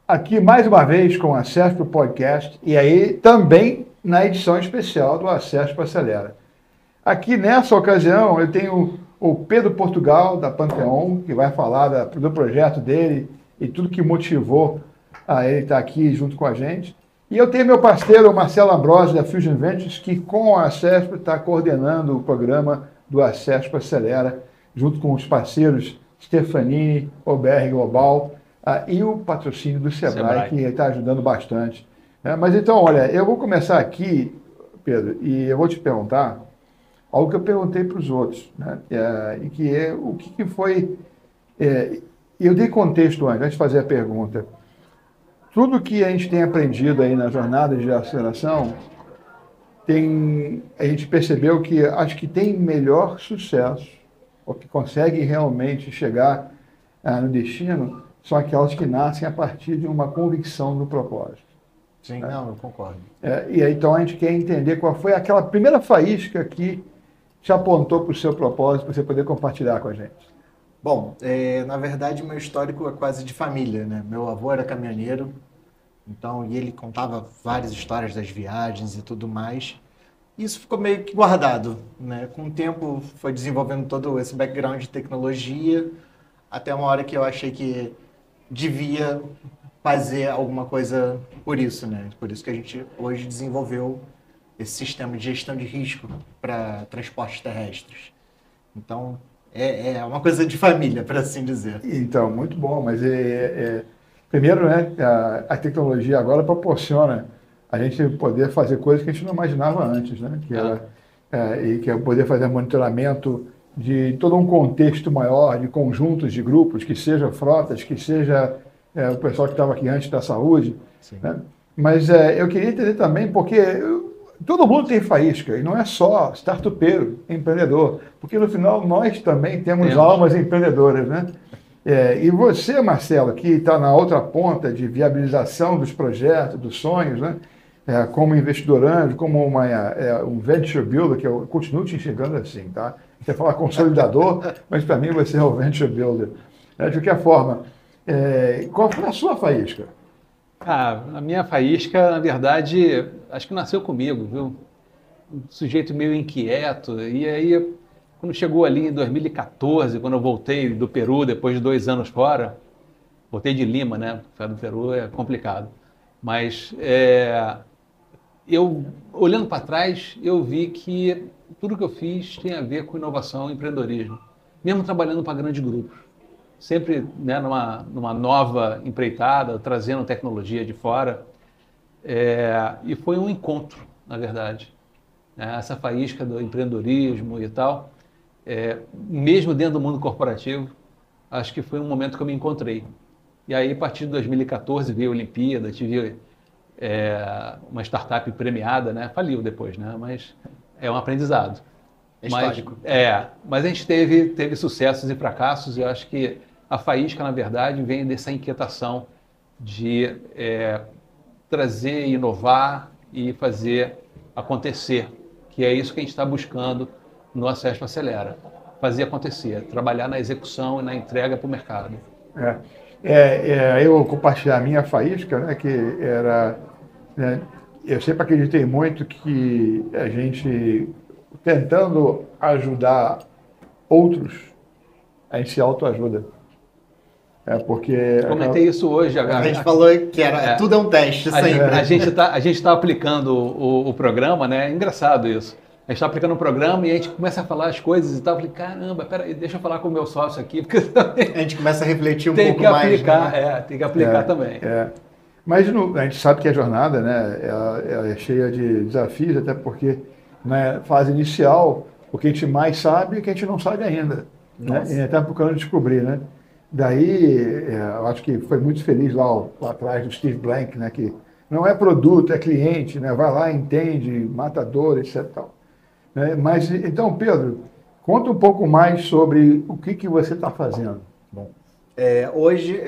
Aqui mais uma vez com o Acesp Podcast e aí também na edição especial do Acesp Acelera. Aqui nessa ocasião eu tenho o Pedro Portugal da Pantheon, que vai falar do projeto dele e tudo que motivou a ele estar aqui junto com a gente. E eu tenho meu parceiro Marcelo Ambrosio da Fusion Ventures, que com a Acesp está coordenando o programa do Acesp Acelera, junto com os parceiros Stefanini, OBR Global, e o patrocínio do Sebrae, que está ajudando bastante. Mas então, olha, eu vou começar aqui, Pedro, e eu vou te perguntar algo que eu perguntei para os outros, né? E que é o que foi... eu dei contexto antes de fazer a pergunta. Tudo que a gente tem aprendido aí na jornada de aceleração, a gente percebeu que acho que tem melhor sucesso, ou que consegue realmente chegar no destino, são aquelas que nascem a partir de uma convicção do propósito. Sim, não, eu concordo. E aí, então, a gente quer entender qual foi aquela primeira faísca que te apontou para o seu propósito, para você poder compartilhar com a gente. Bom, na verdade, meu histórico é quase de família, né? Meu avô era caminhoneiro, então, e ele contava várias histórias das viagens e tudo mais. Isso ficou meio que guardado, né? Com o tempo, foi desenvolvendo todo esse background de tecnologia, até uma hora que eu achei que devia fazer alguma coisa por isso, né? Por isso que a gente hoje desenvolveu esse sistema de gestão de risco para transportes terrestres. Então, é uma coisa de família, para assim dizer. Então, muito bom, mas primeiro, né, a tecnologia agora proporciona a gente poder fazer coisas que a gente não imaginava antes, né? Que é poder fazer monitoramento de todo um contexto maior, de conjuntos de grupos, que seja frotas, que seja o pessoal que estava aqui antes da saúde. Né? Mas eu queria entender também, porque todo mundo tem faísca, e não é só startupeiro, empreendedor, porque no final nós também temos almas empreendedoras, né? E você, Marcelo, que está na outra ponta de viabilização dos projetos, dos sonhos, né? Como investidor anjo, como um venture builder, que eu continuo te enxergando assim, tá? Você fala consolidador, mas para mim você é o venture builder. De qualquer forma, qual foi a sua faísca? A minha faísca, na verdade, acho que nasceu comigo, viu? Um sujeito meio inquieto. E aí, quando chegou ali em 2014, quando eu voltei do Peru, depois de 2 anos fora, voltei de Lima, né? Porque do Peru é complicado. Mas eu, olhando para trás, eu vi que tudo que eu fiz tem a ver com inovação e empreendedorismo, mesmo trabalhando para grandes grupos. Sempre, né, numa nova empreitada, trazendo tecnologia de fora. E foi um encontro, na verdade. Essa faísca do empreendedorismo e tal, mesmo dentro do mundo corporativo, acho que foi um momento que eu me encontrei. E aí, a partir de 2014, veio a Olimpíada, tive uma startup premiada, né? Faliu depois, né? Mas é um aprendizado. Mas a gente teve sucessos e fracassos, e eu acho que a faísca, na verdade, vem dessa inquietação de trazer, inovar e fazer acontecer, que é isso que a gente está buscando no Acesp Acelera. Fazer acontecer, trabalhar na execução e na entrega para o mercado. Eu compartilhar a minha faísca, né, que era... Né, eu sempre acreditei muito que a gente, tentando ajudar outros, a gente se autoajuda. Porque... Comentei isso hoje. A gente falou que tudo é um teste. A gente está aplicando o programa, né? É engraçado isso. A gente está aplicando o programa e a gente começa a falar as coisas e tal. Eu falei, caramba, peraí, deixa eu falar com o meu sócio aqui. Porque a gente começa a refletir um pouco mais. Tem que aplicar também. Mas a gente sabe que a jornada, né, ela é cheia de desafios, até porque na fase inicial, o que a gente mais sabe é que a gente não sabe ainda. Né? E está procurando descobrir, né? Daí, eu acho que foi muito feliz lá atrás do Steve Blank, né, que não é produto, é cliente, né, vai lá, entende, mata dor, etc. Tal. Mas, então, Pedro, conta um pouco mais sobre o que você está fazendo. Bom, Hoje,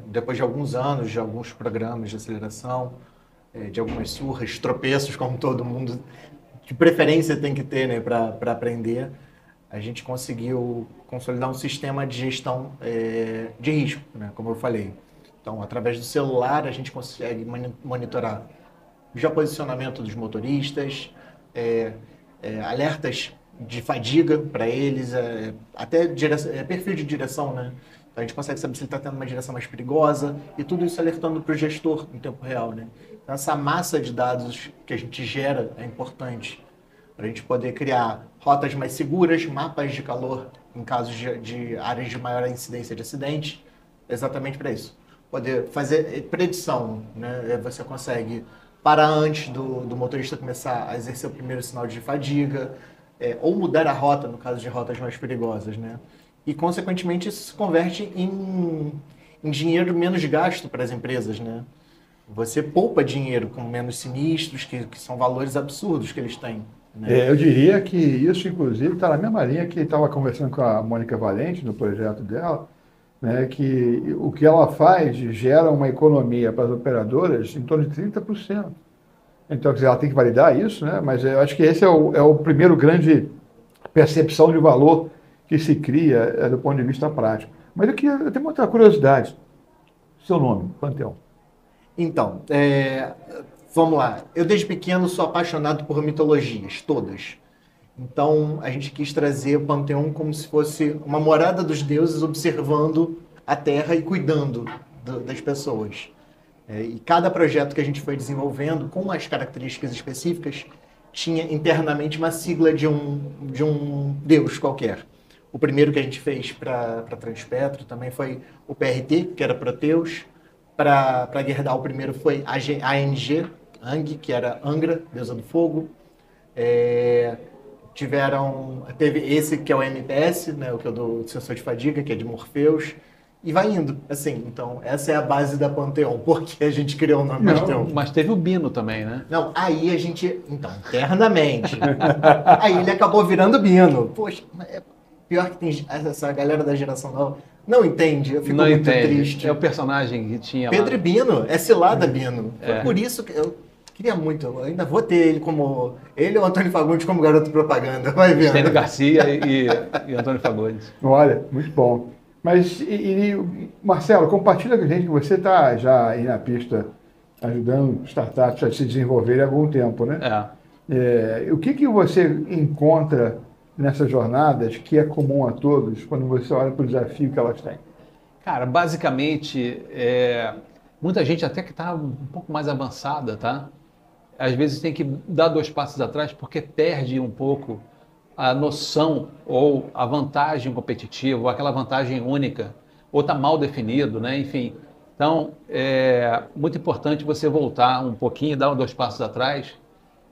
depois de alguns anos, de alguns programas de aceleração, de algumas surras, tropeços, como todo mundo de preferência tem que ter, né, para aprender, a gente conseguiu consolidar um sistema de gestão de risco, né, como eu falei. Então, através do celular, a gente consegue monitorar o geoposicionamento dos motoristas, alertas de fadiga para eles, até perfil de direção, né? Então, a gente consegue saber se ele está tendo uma direção mais perigosa e tudo isso alertando para o gestor em tempo real, né? Então, essa massa de dados que a gente gera é importante para a gente poder criar rotas mais seguras, mapas de calor em casos de áreas de maior incidência de acidente, exatamente para isso. Poder fazer predição, né? Você consegue parar antes do motorista começar a exercer o primeiro sinal de fadiga, ou mudar a rota, no caso de rotas mais perigosas, né? E, consequentemente, isso se converte em dinheiro menos gasto para as empresas, né? Você poupa dinheiro com menos sinistros, que são valores absurdos que eles têm, né? Eu diria que isso, inclusive, está na mesma linha que estava conversando com a Mônica Valente no projeto dela, né, que o que ela faz gera uma economia para as operadoras em torno de 30%. Então, quer dizer, ela tem que validar isso, né? Mas eu acho que esse é o primeiro grande percepção de valor que se cria do ponto de vista prático. Mas eu tenho uma outra curiosidade. Seu nome, Panteão. Então, vamos lá. Eu, desde pequeno, sou apaixonado por mitologias, todas. Então, a gente quis trazer o Panteão como se fosse uma morada dos deuses observando a Terra e cuidando das pessoas. E cada projeto que a gente foi desenvolvendo, com as características específicas, tinha internamente uma sigla de um deus qualquer. O primeiro que a gente fez para Transpetro também foi o PRT, que era Proteus. Para Gerdau, o primeiro foi ANG, Ang, que era Angra, deusa do fogo. Teve esse que é o MPS, né, o que é do sensor de fadiga, que é de Morpheus. E vai indo, assim. Então, essa é a base da Panteão, porque a gente criou o nome Panteão. Mas teve o Bino também, né? Não, aí a gente... Então, internamente. Aí ele acabou virando Bino. Poxa, pior que tem essa galera da geração nova não entende, eu fico muito triste. É o personagem que tinha Pedro lá. Bino, é Cilada Bino. Foi por isso que eu queria muito, eu ainda vou ter ele como... Ele ou o Antônio Fagundes como garoto propaganda, vai vendo. Stênio Garcia e Antônio Fagundes. Olha, muito bom. Mas, Marcelo, compartilha com a gente que você está já aí na pista ajudando startups a se desenvolverem há algum tempo, né? O que você encontra nessas jornadas que é comum a todos quando você olha para o desafio que elas têm? Cara, basicamente, muita gente até que está um pouco mais avançada, tá? Às vezes tem que dar 2 passos atrás porque perde um pouco a noção ou a vantagem competitiva, ou aquela vantagem única, ou está mal definido, né? Enfim, então é muito importante você voltar um pouquinho, dar 2 passos atrás.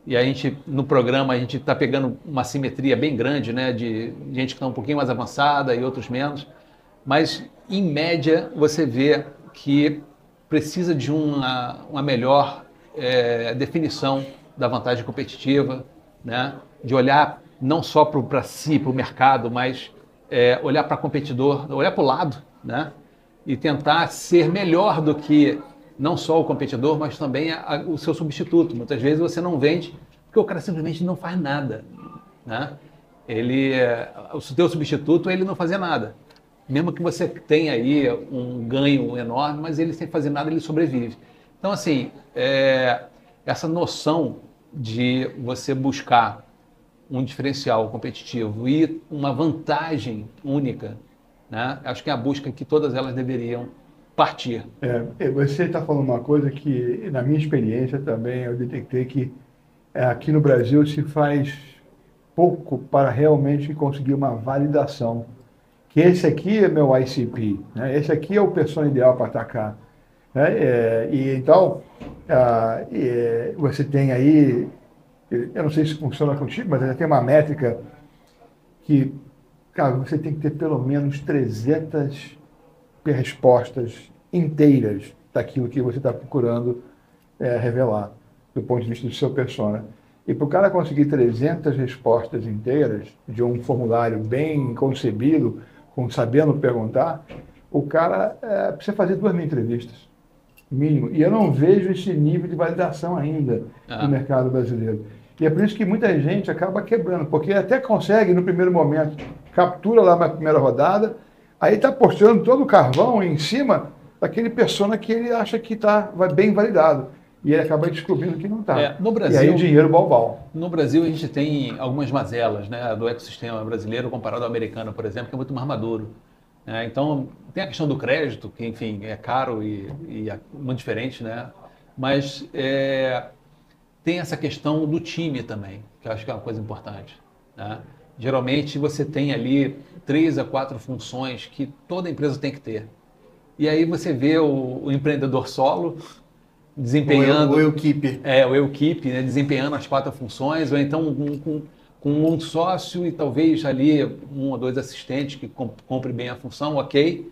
E a gente, no programa, a gente está pegando uma simetria bem grande, né? De gente que está um pouquinho mais avançada e outros menos. Mas, em média, você vê que precisa de uma melhor definição da vantagem competitiva, né? De olhar não só para si, para o mercado, mas olhar para o competidor, olhar para o lado, né? E tentar ser melhor do que não só o competidor, mas também o seu substituto. Muitas vezes você não vende porque o cara simplesmente não faz nada, né? O seu substituto, ele não fazia nada. Mesmo que você tenha aí um ganho enorme, mas ele sem fazer nada, ele sobrevive. Então, assim, essa noção de você buscar um diferencial competitivo e uma vantagem única, né? Acho que é a busca que todas elas deveriam partir. Você está falando uma coisa que, na minha experiência também, eu detectei que aqui no Brasil se faz pouco para realmente conseguir uma validação. Que esse aqui é meu ICP, né? Esse aqui é o persona ideal para atacar. Né? Então, você tem aí, eu não sei se funciona contigo, mas já tem uma métrica que, cara, você tem que ter pelo menos 300 respostas inteiras daquilo que você está procurando revelar, do ponto de vista do seu persona. E para o cara conseguir 300 respostas inteiras de um formulário bem concebido, sabendo perguntar, o cara precisa fazer 2.000 entrevistas, mínimo. E eu não vejo esse nível de validação ainda no mercado brasileiro. E é por isso que muita gente acaba quebrando, porque até consegue, no primeiro momento, captura lá na primeira rodada, aí está postando todo o carvão em cima daquele persona que ele acha que está bem validado. E ele acaba descobrindo que não está. No Brasil, e aí o dinheiro balbal. No Brasil, a gente tem algumas mazelas, né, do ecossistema brasileiro comparado ao americano, por exemplo, que é muito mais maduro. Então, tem a questão do crédito, que, enfim, é caro e é muito diferente, né? Mas tem essa questão do time também, que eu acho que é uma coisa importante, né? Geralmente, você tem ali 3 a 4 funções que toda empresa tem que ter. E aí você vê o empreendedor solo desempenhando... O equipe. O equipe, né, desempenhando as 4 funções, ou então com um sócio e talvez ali 1 ou 2 assistentes que cumpre bem a função, ok,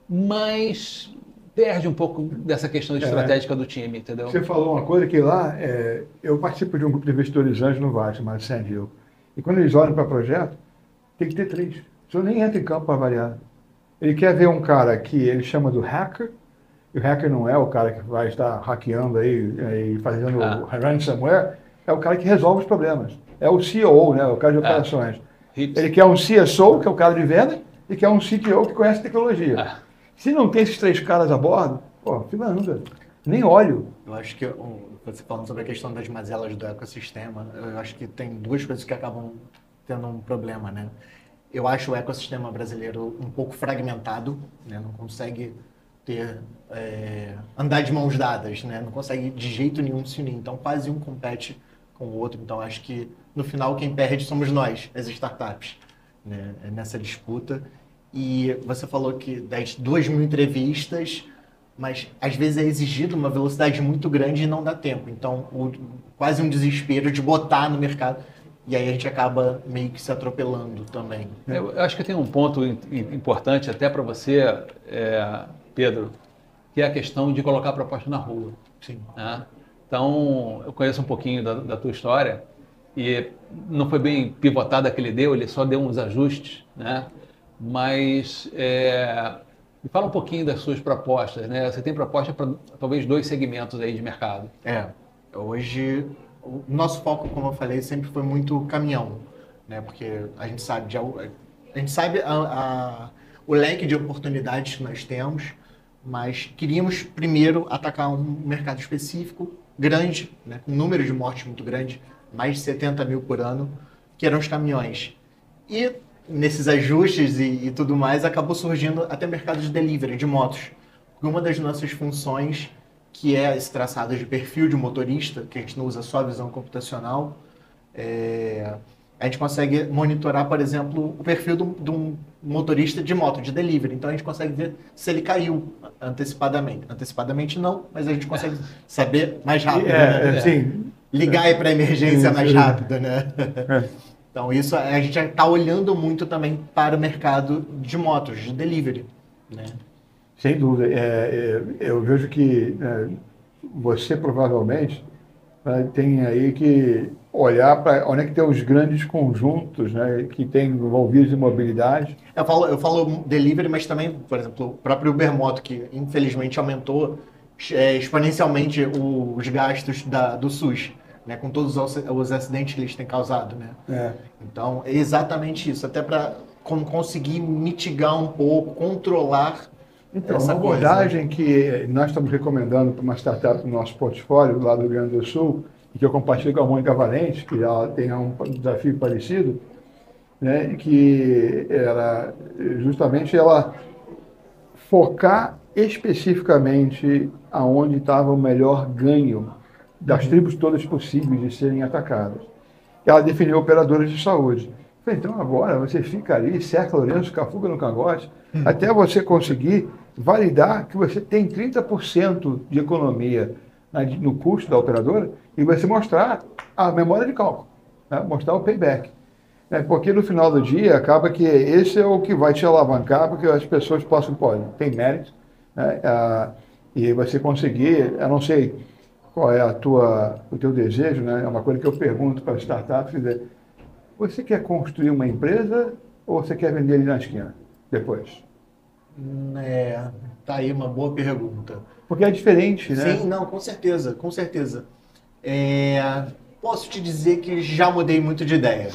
mas perde um pouco dessa questão estratégica do time, entendeu? Você falou uma coisa que lá, eu participo de um grupo de investidores anjos no Vale, chamado Sandhill, e quando eles olham para projeto, tem que ter 3. O senhor nem entra em campo para variar. Ele quer ver um cara que ele chama do hacker, e o hacker não é o cara que vai estar hackeando aí fazendo ransomware, é o cara que resolve os problemas. É o COO, né, o cara de operações. Ele quer um CSO, que é o cara de venda, e quer um CTO que conhece tecnologia. Se não tem esses 3 caras a bordo, fila anda. Nem olho. Eu acho que, você falando sobre a questão das mazelas do ecossistema, eu acho que tem 2 coisas que acabam tendo um problema, né? Eu acho o ecossistema brasileiro um pouco fragmentado, né? Não consegue andar de mãos dadas, né? Não consegue de jeito nenhum se unir. Então, quase um compete com o outro. Então, acho que, no final, quem perde somos nós, as startups, né? Nessa disputa. E você falou que das 2.000 entrevistas, mas às vezes é exigido uma velocidade muito grande e não dá tempo. Então, quase um desespero de botar no mercado. E aí a gente acaba meio que se atropelando também. Eu acho que tem um ponto importante até para você, Pedro, que é a questão de colocar a proposta na rua. Sim. Né? Então, eu conheço um pouquinho da tua história e não foi bem pivotado que ele deu, ele só deu uns ajustes, né? Mas me fala um pouquinho das suas propostas, né? Você tem proposta para talvez 2 segmentos aí de mercado. Hoje o nosso foco, como eu falei, sempre foi muito caminhão, né? Porque a gente sabe o leque de oportunidades que nós temos, mas queríamos primeiro atacar um mercado específico, grande, né? Com um número de mortes muito grande, mais de 70 mil por ano, que eram os caminhões. E nesses ajustes e tudo mais, acabou surgindo até mercado de delivery, de motos. Porque uma das nossas funções, que é esse traçado de perfil de motorista, que a gente não usa só a visão computacional, a gente consegue monitorar, por exemplo, o perfil de um motorista de moto, de delivery. Então a gente consegue ver se ele caiu antecipadamente. Antecipadamente não, mas a gente consegue saber mais rápido. Sim. Ligar para a emergência mais rápido, né? Então isso a gente está olhando muito também para o mercado de motos, de delivery, né? Sem dúvida. Eu vejo que você provavelmente tem aí que olhar para onde é que tem os grandes conjuntos, né, que tem envolvidos em mobilidade. Eu falo delivery, mas também, por exemplo, o próprio Ubermoto, que infelizmente aumentou exponencialmente os gastos do SUS, né, com todos os acidentes que eles têm causado, né? Então, é exatamente isso, até para conseguir mitigar um pouco, controlar essa uma abordagem que nós estamos recomendando para uma startup do nosso portfólio, lá do Rio Grande do Sul, e que eu compartilho com a Mônica Valente, que ela tem um desafio parecido, né, que justamente ela focar especificamente aonde estava o melhor ganho das tribos todas possíveis de serem atacadas. Ela definiu operadores de saúde. Então agora você fica ali, cerca Lourenço, cafuga no cangote, até você conseguir validar que você tem 30% de economia no custo da operadora e você mostrar a memória de cálculo, né? Mostrar o payback. Porque no final do dia acaba que esse é o que vai te alavancar, porque as pessoas tem mérito, né? E você conseguir, eu não sei qual é o teu desejo, né? É uma coisa que eu pergunto para as startups, você quer construir uma empresa ou você quer vender ali na esquina depois? Tá aí uma boa pergunta. Porque é diferente, né? Sim, não, com certeza, com certeza. Posso te dizer que já mudei muito de ideia.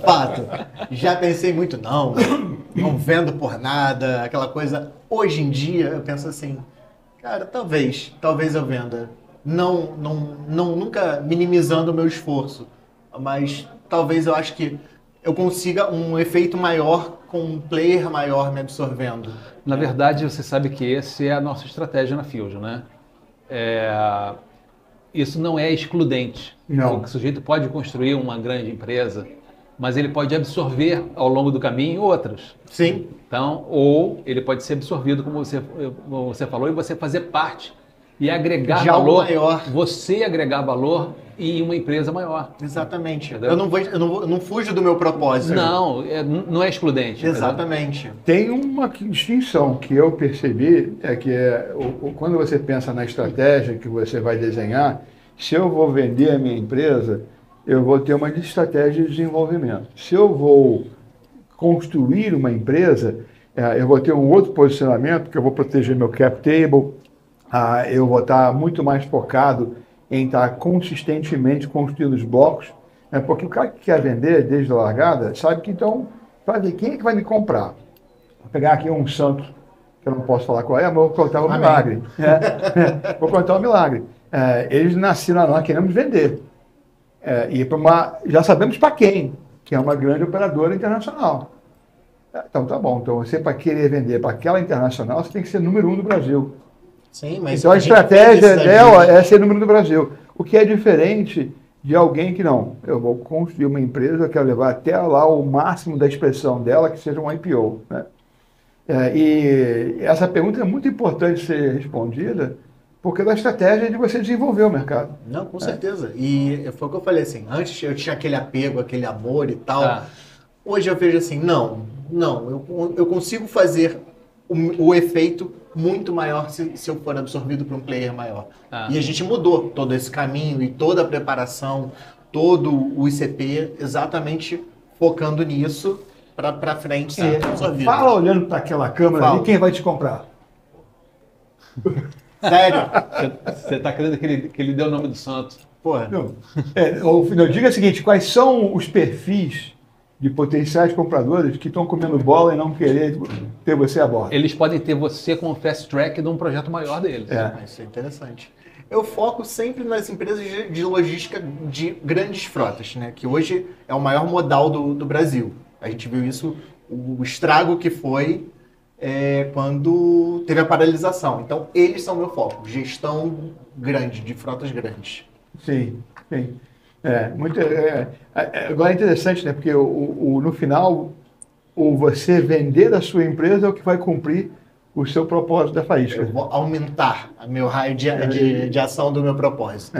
Fato. Já pensei muito, não vendo por nada, aquela coisa. Hoje em dia, eu penso assim, cara, talvez eu venda. Nunca minimizando o meu esforço, mas talvez eu acho que eu consiga um efeito maior com um player maior me absorvendo. Na verdade, você sabe que essa é a nossa estratégia na Fusion, né? Isso não é excludente. Não. O sujeito pode construir uma grande empresa, mas ele pode absorver ao longo do caminho outras. Sim. Então, ou ele pode ser absorvido, como você falou, e você fazer parte e agregar de algo valor. maior. Você agregar valor em uma empresa maior. Exatamente. Entendeu? Eu não fujo do meu propósito. Não é excludente. Exatamente. Tem uma distinção que eu percebi, quando você pensa na estratégia que você vai desenhar, se eu vou vender a minha empresa, eu vou ter uma estratégia de desenvolvimento. Se eu vou construir uma empresa, eu vou ter um outro posicionamento, porque eu vou proteger meu cap table, eu vou estar muito mais focado em estar consistentemente construindo os blocos, porque o cara que quer vender desde a largada sabe que então vai ver quem é que vai me comprar. Vou pegar aqui um santo, que eu não posso falar qual é, mas vou contar um milagre. Vou contar um milagre. Eles nasceram, nós queremos vender. Já sabemos para quem, que é uma grande operadora internacional. Então tá bom, então você para querer vender para aquela internacional, você tem que ser número 1 do Brasil. Sim, mas então a estratégia dela é ser número 1 do Brasil. O que é diferente de alguém que não, eu vou construir uma empresa, eu quero levar até lá o máximo da expressão dela, que seja um IPO. Né? E essa pergunta é muito importante ser respondida, porque é da estratégia de você desenvolver o mercado. Não, com certeza. E foi o que eu falei assim, antes eu tinha aquele apego, aquele amor e tal. Hoje eu vejo assim, eu consigo fazer o efeito muito maior se eu for absorvido por um player maior. E a gente mudou todo esse caminho e toda a preparação, todo o ICP, exatamente focando nisso para frente ser absorvido. Fala olhando para aquela câmera ali, quem vai te comprar? Sério? Você está querendo que ele dê o nome do santo? Porra. Não, diga o seguinte, quais são os perfis de potenciais compradores que estão comendo bola e não querer ter você a bordo? Eles podem ter você como fast track de um projeto maior deles. Isso é interessante. Eu foco sempre nas empresas de logística de grandes frotas, né? Que hoje é o maior modal do Brasil. A gente viu isso, o estrago que foi quando teve a paralisação. Então, eles são meu foco. Gestão grande, de frotas grandes. Sim. Agora é interessante, né? Porque no final, você vender a sua empresa é o que vai cumprir o seu propósito da faísca. Eu vou aumentar o meu raio de ação do meu propósito.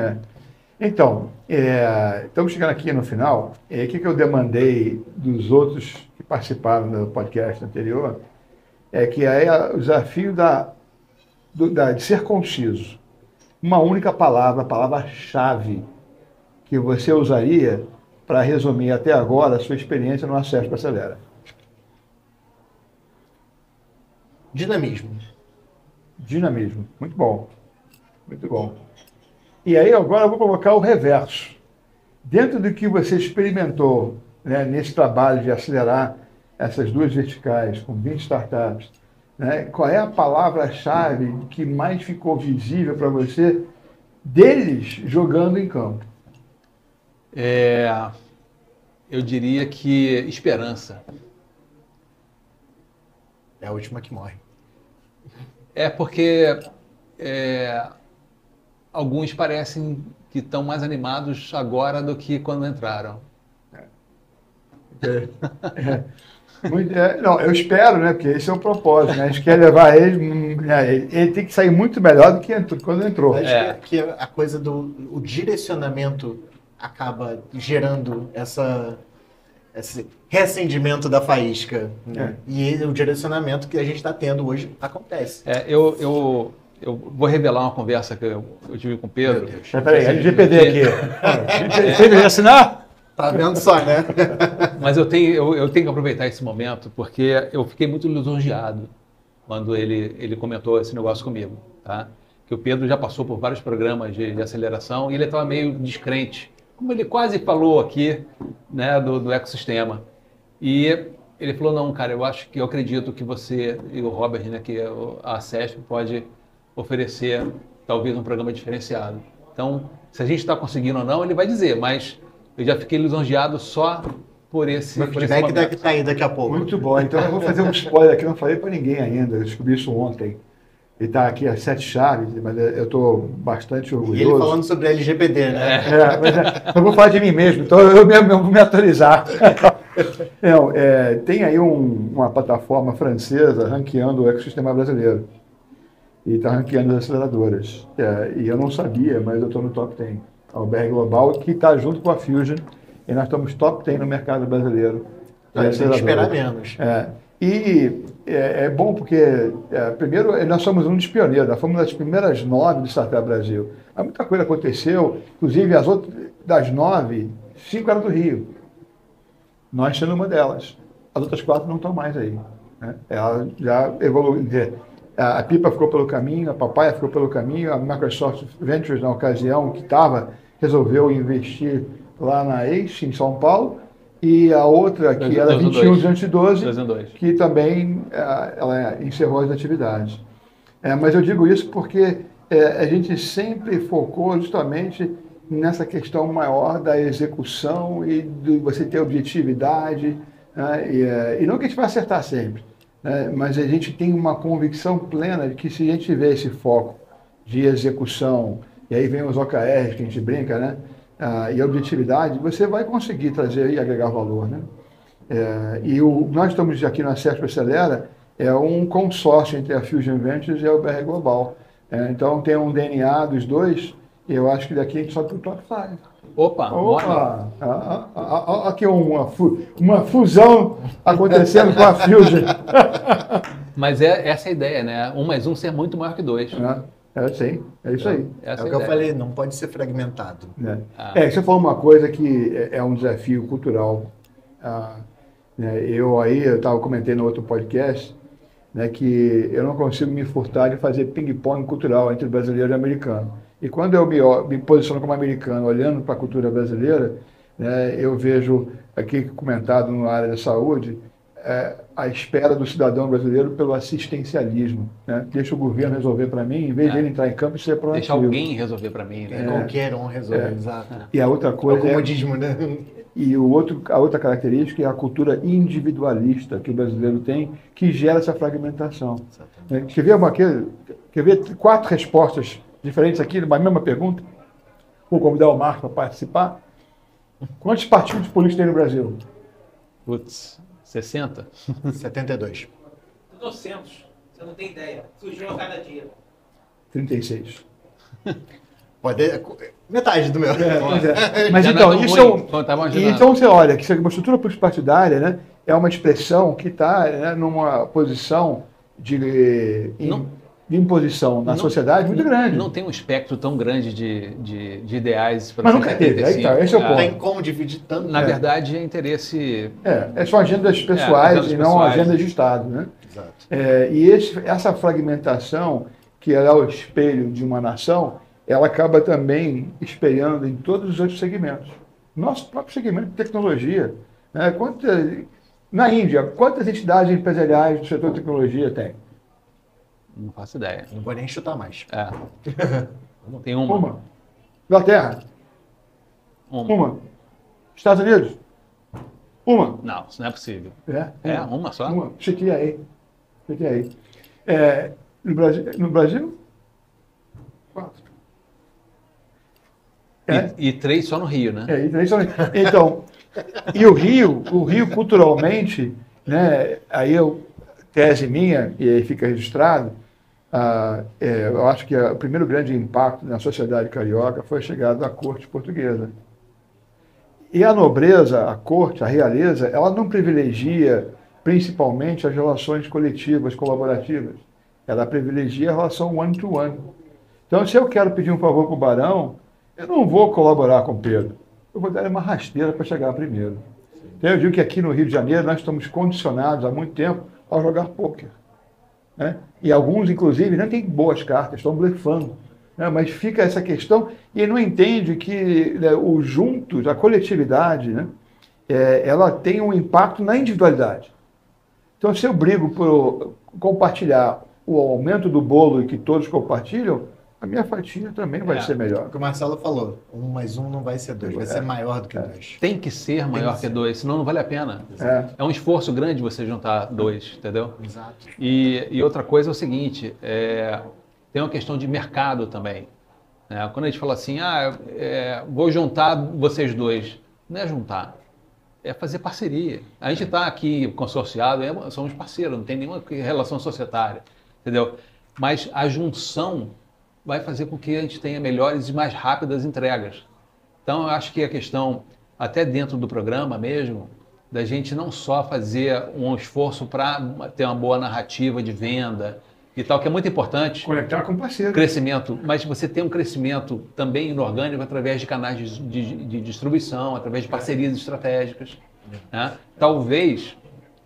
Então, estamos chegando aqui no final. O que eu demandei dos outros que participaram do podcast anterior que é o desafio de ser conciso. Uma única palavra, a palavra-chave que você usaria para resumir até agora a sua experiência no Acesso para Acelera. Dinamismo. Dinamismo. Muito bom. Muito bom. E aí agora eu vou colocar o reverso. Dentro do que você experimentou, né, nesse trabalho de acelerar essas duas verticais com 20 startups, né, qual é a palavra-chave que mais ficou visível para você deles jogando em campo? Eu diria que esperança. É a última que morre. Porque alguns parecem que estão mais animados agora do que quando entraram. Não, eu espero, né? Porque esse é o propósito, né? A gente quer levar ele tem que sair muito melhor do que quando entrou. Acho que a coisa o direcionamento acaba gerando esse reacendimento da faísca. Né? E o direcionamento que a gente está tendo hoje acontece. Eu vou revelar uma conversa que eu tive com o Pedro. Peraí, LGPD aqui. Você vai assinar? Tá vendo só, né? Mas eu tenho que aproveitar esse momento porque eu fiquei muito lisonjeado quando ele comentou esse negócio comigo, tá? Que o Pedro já passou por vários programas de aceleração e ele estava meio descrente, como ele quase falou aqui, né, do ecossistema. E ele falou, não, cara, eu acredito que você e o Robert, né, que a CESP pode oferecer talvez um programa diferenciado. Então, se a gente está conseguindo ou não, ele vai dizer, mas eu já fiquei lisonjeado só por esse Meu feedback deve estar aí daqui a pouco. Muito bom. Então eu vou fazer um spoiler aqui, não falei para ninguém ainda, eu descobri isso ontem. Ele está aqui às 7 chaves, mas eu estou bastante orgulhoso. E ele falando sobre LGPD, né? Eu vou falar de mim mesmo, então eu mesmo vou me atualizar. Não, tem aí uma plataforma francesa ranqueando o ecossistema brasileiro. E está ranqueando as aceleradoras. E eu não sabia, mas eu estou no top 10. A BR Global, que está junto com a Fusion, e nós estamos top 10 no mercado brasileiro. Tem que esperar menos. E é bom porque, primeiro, nós somos um dos pioneiros, nós fomos das primeiras 9 do Startup Brasil. Mas muita coisa aconteceu, inclusive as outras, das 9, 5 eram do Rio. Nós sendo uma delas. As outras 4 não estão mais aí. Né? Ela já evoluiu. A Pipa ficou pelo caminho, a Papaya ficou pelo caminho, a Microsoft Ventures, na ocasião, que resolveu investir lá na ACE, em São Paulo, e a outra, que era 21212, que também ela encerrou as atividades. Mas eu digo isso porque a gente sempre focou justamente nessa questão maior da execução e de você ter objetividade, né? E não que a gente vai acertar sempre, né? Mas a gente tem uma convicção plena de que se a gente tiver esse foco de execução, e aí vem os OKRs que a gente brinca, né? E a objetividade, você vai conseguir trazer e agregar valor, né? Nós estamos aqui na CESP Acelera, um consórcio entre a Fusion Ventures e a BR Global. Então tem um DNA dos dois, e eu acho que daqui a gente sobe para o top 5. Opa! Aqui uma fusão acontecendo com a Fusion. Mas essa é a ideia, né? 1 mais 1 ser muito maior que 2. Sim, é isso aí. É o que eu falei, não pode ser fragmentado. Você falou uma coisa que é um desafio cultural. Eu comentei no outro podcast, né, que eu não consigo me furtar de fazer ping-pong cultural entre brasileiro e americano. E quando eu me posiciono como americano, olhando para a cultura brasileira, né, eu vejo aqui comentado na área da saúde, a espera do cidadão brasileiro pelo assistencialismo, né? Deixa o governo resolver para mim, em vez de ele entrar em campo e ser proativo. Deixa alguém resolver para mim. Né? Qualquer um resolver, exato. E a outra coisa é o comodismo, né? E a outra característica é a cultura individualista que o brasileiro tem, que gera essa fragmentação. Quer ver 4 respostas diferentes aqui, numa mesma pergunta? Vou convidar o Marcos para participar. Quantos partidos políticos tem no Brasil? Putz, 60? 72. 200. Você não tem ideia. Surgiu a cada dia. 36. Metade do meu. Mas então, então você olha que uma estrutura político-partidária, né, é uma expressão que está, né, numa posição de imposição na sociedade muito grande. Não tem um espectro tão grande de ideais para Mas nunca teve, aí tá, esse é o ponto. Tem como dividir tanto. Na verdade, é interesse... São agendas pessoais e não agendas de Estado, né? Exato. E essa fragmentação, que é o espelho de uma nação, ela acaba também espelhando em todos os outros segmentos. Nosso próprio segmento de tecnologia. Né? Na Índia, quantas entidades empresariais do setor de tecnologia tem? Não faço ideia. Não vou nem chutar mais. Tem uma. Uma. Inglaterra? Uma. Estados Unidos? Uma. Não, isso não é possível. Uma só? Uma. Chequei aí. No Brasil? 4. E 3 só no Rio, né? Então, e o Rio culturalmente, né, aí tese minha, e aí fica registrado, eu acho que o primeiro grande impacto na sociedade carioca foi a chegada da corte portuguesa. E a nobreza, a corte, a realeza, ela não privilegia principalmente as relações coletivas, colaborativas. Ela privilegia a relação one-to-one. Então, se eu quero pedir um favor para o barão, eu não vou colaborar com o Pedro. eu vou dar uma rasteira para chegar primeiro. Então, eu digo que aqui no Rio de Janeiro nós estamos condicionados há muito tempo a jogar pôquer, né? E alguns, inclusive, não têm boas cartas, estão blefando, né? Mas fica essa questão e não entende que, né, o juntos, a coletividade, né, ela tem um impacto na individualidade. Então, se eu brigo por compartilhar o aumento do bolo e que todos compartilham, a minha fatia também vai ser melhor. O que o Marcelo falou, 1 mais 1 não vai ser 2, vai ser maior do que 2. Tem que ser maior que 2, senão não vale a pena. É um esforço grande você juntar 2, entendeu? Exato. E outra coisa é o seguinte, tem uma questão de mercado também. Né? Quando a gente fala assim, vou juntar vocês dois, não é juntar, é fazer parceria. A gente está aqui consorciado, somos parceiros, não tem nenhuma relação societária, entendeu? Mas a junção vai fazer com que a gente tenha melhores e mais rápidas entregas. Então, eu acho que a questão, até dentro do programa mesmo, da gente não só fazer um esforço para ter uma boa narrativa de venda e tal, que é muito importante. Conectar com parceiro. Crescimento, mas você tem um crescimento também inorgânico através de canais de distribuição, através de parcerias estratégicas. Né? Talvez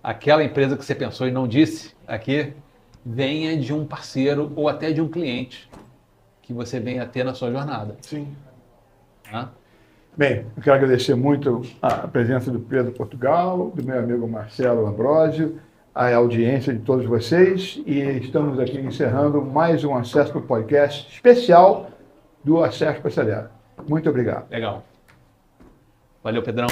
aquela empresa que você pensou e não disse aqui venha de um parceiro ou até de um cliente que você venha a ter na sua jornada. Sim. Tá? Bem, eu quero agradecer muito a presença do Pedro Portugal, do meu amigo Marcelo Ambrosio, a audiência de todos vocês, e estamos aqui encerrando mais um Acesso para o Podcast especial do Acesso para Acelera. Muito obrigado. Legal. Valeu, Pedrão.